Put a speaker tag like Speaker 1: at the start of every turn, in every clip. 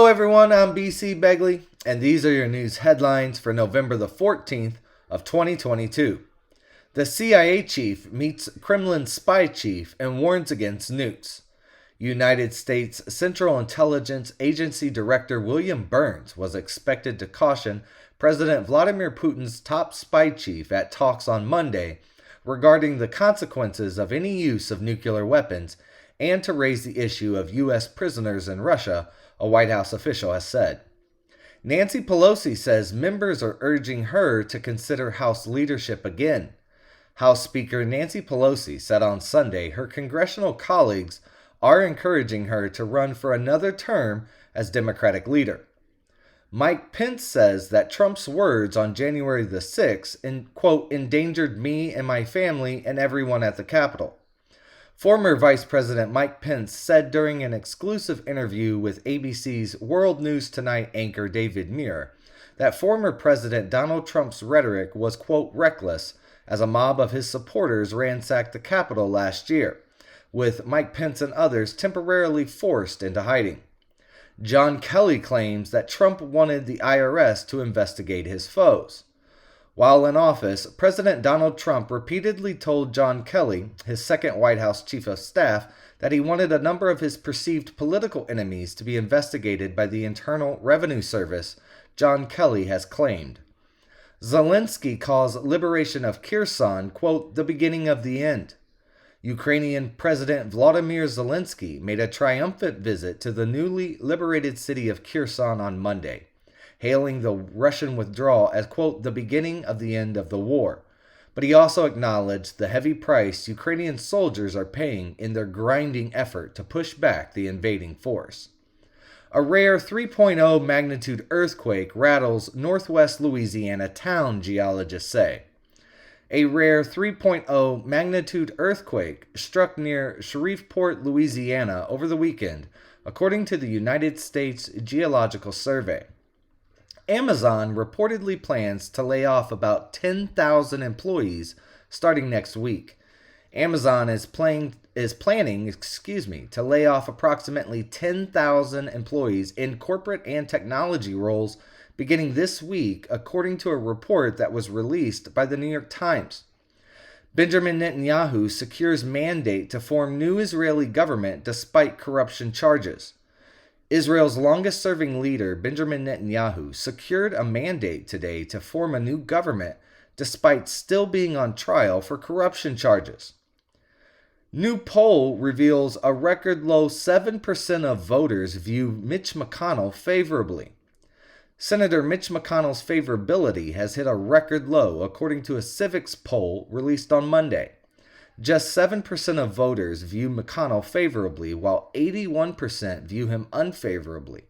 Speaker 1: Hello everyone, I'm BC Begley, and these are your news headlines for November the 14th of 2022. The CIA chief meets Kremlin spy chief and warns against nukes. United States Central Intelligence Agency Director William Burns was expected to caution President Vladimir Putin's top spy chief at talks on Monday regarding the consequences of any use of nuclear weapons and to raise the issue of U.S. prisoners in Russia, a White House official has said. Nancy Pelosi says members are urging her to consider House leadership again. House Speaker Nancy Pelosi said on Sunday her congressional colleagues are encouraging her to run for another term as Democratic leader. Mike Pence says that Trump's words on January the 6th, quote, endangered me and my family and everyone at the Capitol. Former Vice President Mike Pence said during an exclusive interview with ABC's World News Tonight anchor David Muir that former President Donald Trump's rhetoric was, quote, reckless as a mob of his supporters ransacked the Capitol last year, with Mike Pence and others temporarily forced into hiding. John Kelly claims that Trump wanted the IRS to investigate his foes. While in office, President Donald Trump repeatedly told John Kelly, his second White House chief of staff, that he wanted a number of his perceived political enemies to be investigated by the Internal Revenue Service, John Kelly has claimed. Zelensky calls liberation of Kherson, quote, the beginning of the end. Ukrainian President Volodymyr Zelensky made a triumphant visit to the newly liberated city of Kherson on Monday, hailing the Russian withdrawal as, quote, the beginning of the end of the war. But he also acknowledged the heavy price Ukrainian soldiers are paying in their grinding effort to push back the invading force. A rare 3.0 magnitude earthquake rattles northwest Louisiana town, geologists say. A rare 3.0 magnitude earthquake struck near Shreveport, Louisiana over the weekend, according to the United States Geological Survey. Amazon reportedly plans to lay off about 10,000 employees starting next week. Amazon is planning to lay off approximately 10,000 employees in corporate and technology roles beginning this week, according to a report that was released by the New York Times. Benjamin Netanyahu secures mandate to form new Israeli government despite corruption charges. Israel's longest-serving leader, Benjamin Netanyahu, secured a mandate today to form a new government despite still being on trial for corruption charges. New poll reveals a record low 7% of voters view Mitch McConnell favorably. Senator Mitch McConnell's favorability has hit a record low, according to a Civics poll released on Monday. Just 7% of voters view McConnell favorably, while 81% view him unfavorably.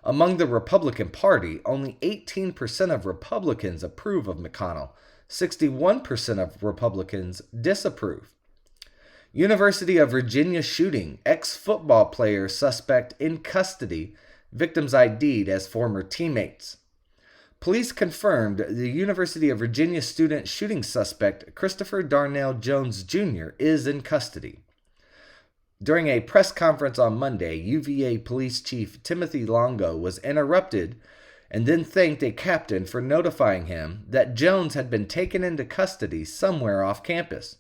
Speaker 1: Among the Republican Party, only 18% of Republicans approve of McConnell. 61% of Republicans disapprove. University of Virginia shooting, ex-football player suspect in custody, victims ID'd as former teammates. Police confirmed the University of Virginia student shooting suspect Christopher Darnell Jones Jr. is in custody. During a press conference on Monday, UVA Police Chief Timothy Longo was interrupted and then thanked a captain for notifying him that Jones had been taken into custody somewhere off campus.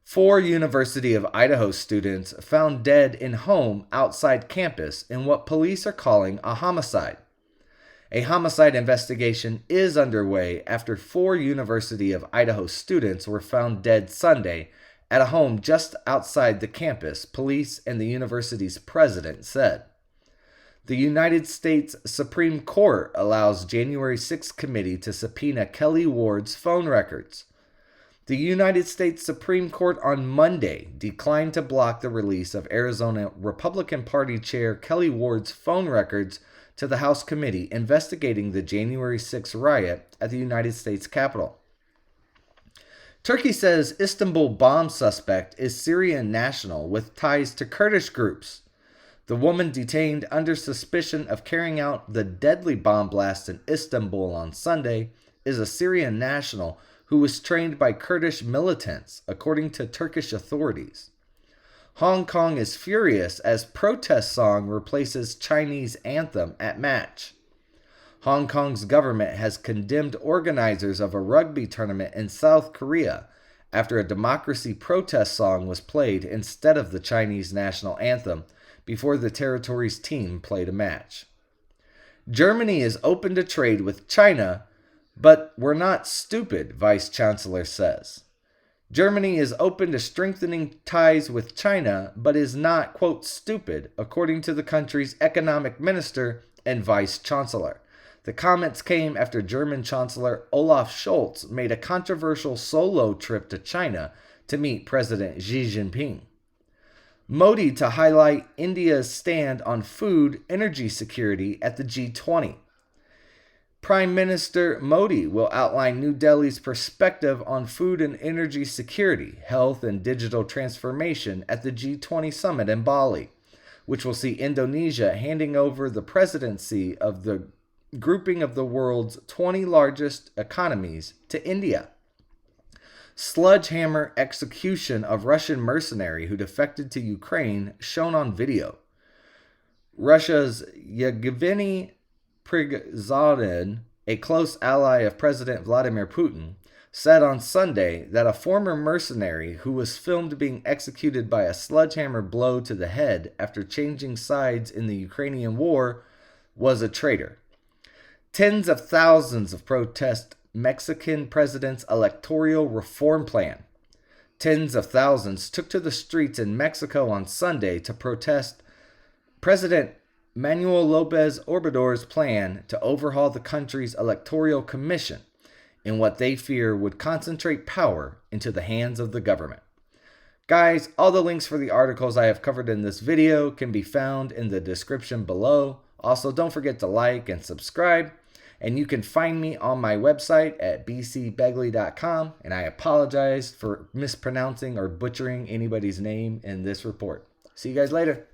Speaker 1: 4 University of Idaho students found dead in home outside campus in what police are calling a homicide. A homicide investigation is underway after 4 University of Idaho students were found dead Sunday at a home just outside the campus, police and the university's president said. The United States Supreme Court allows January 6th committee to subpoena Kelly Ward's phone records. The United States Supreme Court on Monday declined to block the release of Arizona Republican Party Chair Kelly Ward's phone records to the House committee investigating the January 6 riot at the United States Capitol. Turkey says Istanbul bomb suspect is Syrian national with ties to Kurdish groups. The woman detained under suspicion of carrying out the deadly bomb blast in Istanbul on Sunday is a Syrian national who was trained by Kurdish militants, according to Turkish authorities. Hong Kong is furious as protest song replaces Chinese anthem at match. Hong Kong's government has condemned organizers of a rugby tournament in South Korea after a democracy protest song was played instead of the Chinese national anthem before the territory's team played a match. Germany is open to trade with China, but we're not stupid, Vice Chancellor says. Germany is open to strengthening ties with China, but is not, quote, stupid, according to the country's economic minister and Vice Chancellor. The comments came after German Chancellor Olaf Scholz made a controversial solo trip to China to meet President Xi Jinping. Modi to highlight India's stand on food energy security at the G20. Prime Minister Modi will outline New Delhi's perspective on food and energy security, health, and digital transformation at the G20 summit in Bali, which will see Indonesia handing over the presidency of the grouping of the world's 20 largest economies to India. Sledgehammer execution of Russian mercenary who defected to Ukraine shown on video. Russia's Yevgeny Prigozhin, a close ally of President Vladimir Putin, said on Sunday that a former mercenary who was filmed being executed by a sledgehammer blow to the head after changing sides in the Ukrainian war was a traitor. Tens of thousands of protest Mexican president's electoral reform plan. Tens of thousands took to the streets in Mexico on Sunday to protest President Manuel López Obrador's plan to overhaul the country's electoral commission in what they fear would concentrate power into the hands of the government. Guys, all the links for the articles I have covered in this video can be found in the description below. Also, don't forget to like and subscribe. And you can find me on my website at bcbegley.com. And I apologize for mispronouncing or butchering anybody's name in this report. See you guys later.